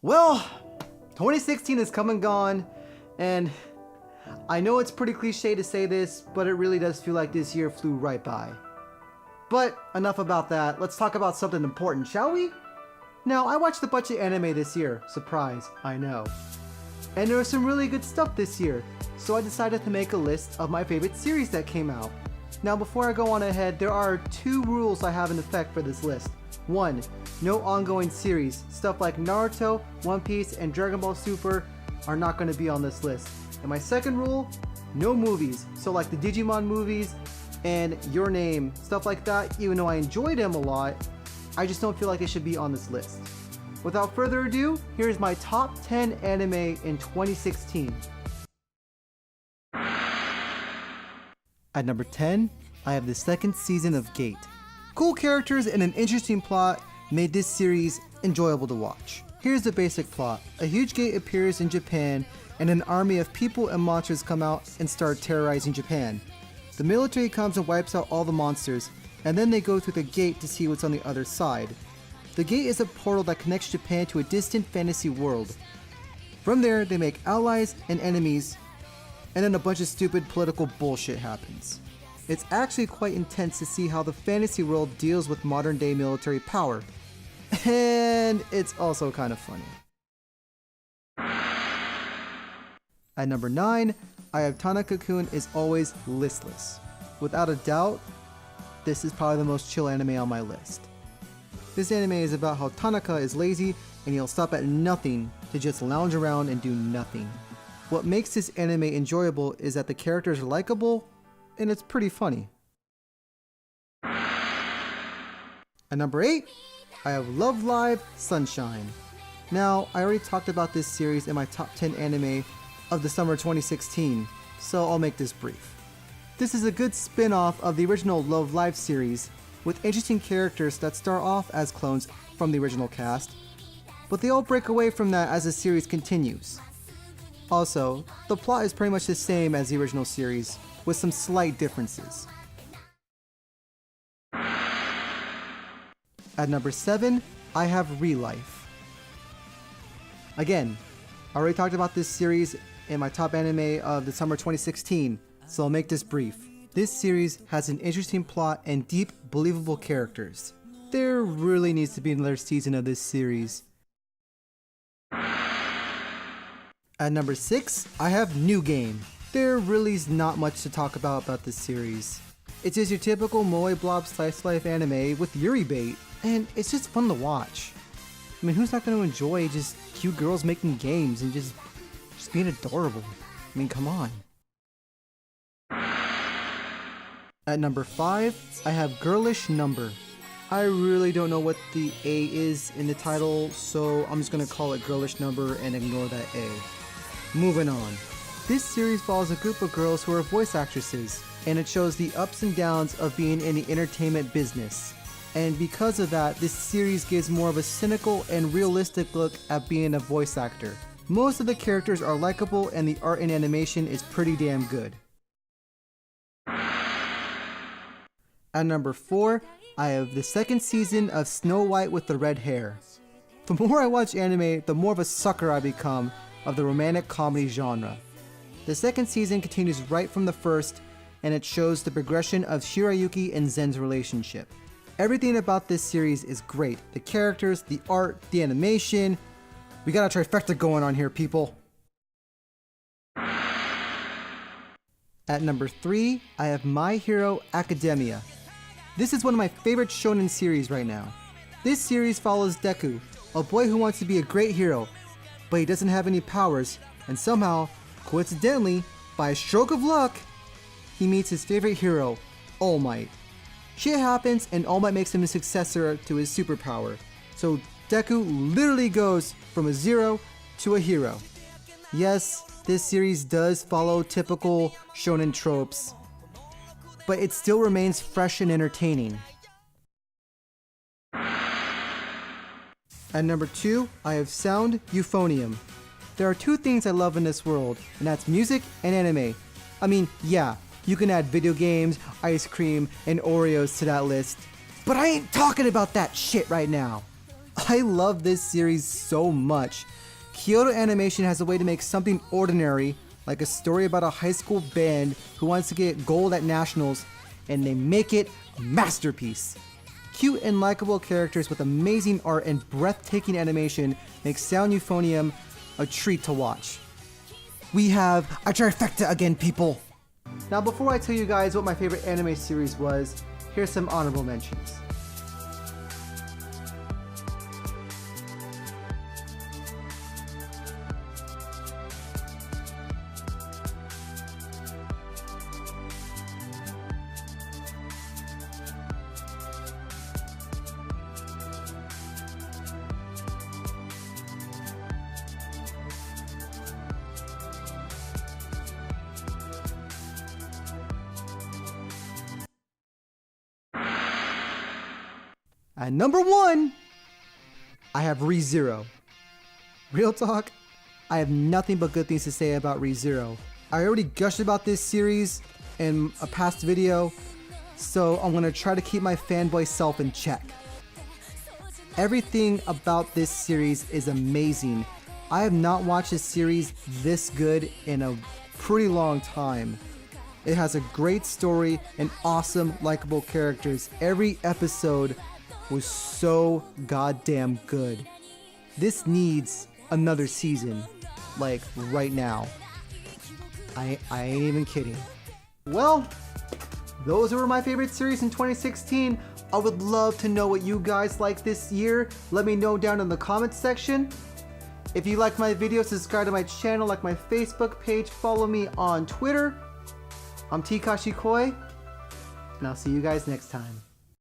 Well, 2016 has come and gone, and I know it's pretty cliche to say this, but it really does feel like this year flew right by. But enough about that, let's talk about something important, shall we? Now, I watched a bunch of anime this year, surprise, I know. And there was some really good stuff this year, so I decided to make a list of my favorite series that came out. Now, before I go on ahead, there are 2 rules I have in effect for this list. 1. No ongoing series. Stuff like Naruto, One Piece, and Dragon Ball Super are not going to be on this list. And my second rule, no movies. So like the Digimon movies and Your Name, stuff like that, even though I enjoyed them a lot, I just don't feel like they should be on this list. Without further ado, here's my top 10 anime in 2016. At number 10, I have the 2nd season of Gate. Cool characters and an interesting plot made this series enjoyable to watch. Here's the basic plot. A huge gate appears in Japan and an army of people and monsters come out and start terrorizing Japan. The military comes and wipes out all the monsters, and then they go through the gate to see what's on the other side. The gate is a portal that connects Japan to a distant fantasy world. From there, they make allies and enemies, and then a bunch of stupid political bullshit happens. It's actually quite intense to see how the fantasy world deals with modern day military power. And it's also kind of funny. At number 9, I have Itano Cocoon is always listless. Without a doubt, this is probably the most chill anime on my list. This anime is about how Tanaka is lazy and he'll stop at nothing to just lounge around and do nothing. What makes this anime enjoyable is that the characters are likable and it's pretty funny. At number 8, I have Love Live Sunshine. Now, I already talked about this series in my top 10 anime of the summer 2016, so I'll make this brief. This is a good spin-off of the original Love Live series, with interesting characters that start off as clones from the original cast, but they all break away from that as the series continues. Also, the plot is pretty much the same as the original series, with some slight differences. At number 7, I have Re-Life. Again, I already talked about this series in my top anime of the summer 2016, so I'll make this brief. This series has an interesting plot and deep, believable characters. There really needs to be another season of this series. At number 6, I have New Game. There really is not much to talk about this series. It's just your typical moe blob slice of life anime with Yuri bait, and it's just fun to watch. I mean, who's not going to enjoy just cute girls making games and just being adorable? I mean, come on. At number 5, I have Girlish Number. I really don't know what the A is in the title, so I'm just going to call it Girlish Number and ignore that A. Moving on. This series follows a group of girls who are voice actresses, and it shows the ups and downs of being in the entertainment business. And because of that, this series gives more of a cynical and realistic look at being a voice actor. Most of the characters are likable and the art and animation is pretty damn good. At number 4, I have the 2nd season of Snow White with the Red Hair. The more I watch anime, the more of a sucker I become of the romantic comedy genre. The 2nd season continues right from the first, and it shows the progression of Shirayuki and Zen's relationship. Everything about this series is great. The characters, the art, the animation. We got a trifecta going on here, people. At number 3, I have My Hero Academia. This is one of my favorite shonen series right now. This series follows Deku, a boy who wants to be a great hero, but he doesn't have any powers, and somehow, coincidentally, by a stroke of luck, he meets his favorite hero, All Might. Shit happens and All Might makes him a successor to his superpower, so Deku literally goes from a 0 to a hero. Yes, this series does follow typical shonen tropes, but it still remains fresh and entertaining. At number 2, I have Sound Euphonium. There are 2 things I love in this world, and that's music and anime. I mean, yeah, you can add video games, ice cream, and Oreos to that list, but I ain't talking about that shit right now. I love this series so much. Kyoto Animation has a way to make something ordinary, like a story about a high school band who wants to get gold at nationals, and they make it a masterpiece. Cute and likable characters with amazing art and breathtaking animation make Sound Euphonium a treat to watch. We have a trifecta again, people! Now before I tell you guys what my favorite anime series was, here's some honorable mentions. At number 1, I have Re:Zero. Real talk, I have nothing but good things to say about Re:Zero. I already gushed about this series in a past video, so I'm gonna try to keep my fanboy self in check. Everything about this series is amazing. I have not watched a series this good in a pretty long time. It has a great story and awesome, likable characters. Every episode was so goddamn good. This needs another season, like right now. I ain't even kidding. Well, those were my favorite series in 2016. I would love to know what you guys like this year. Let me know down in the comments section. If you like my videos, subscribe to my channel, like my Facebook page, follow me on Twitter. I'm TKashikoi, and I'll see you guys next time.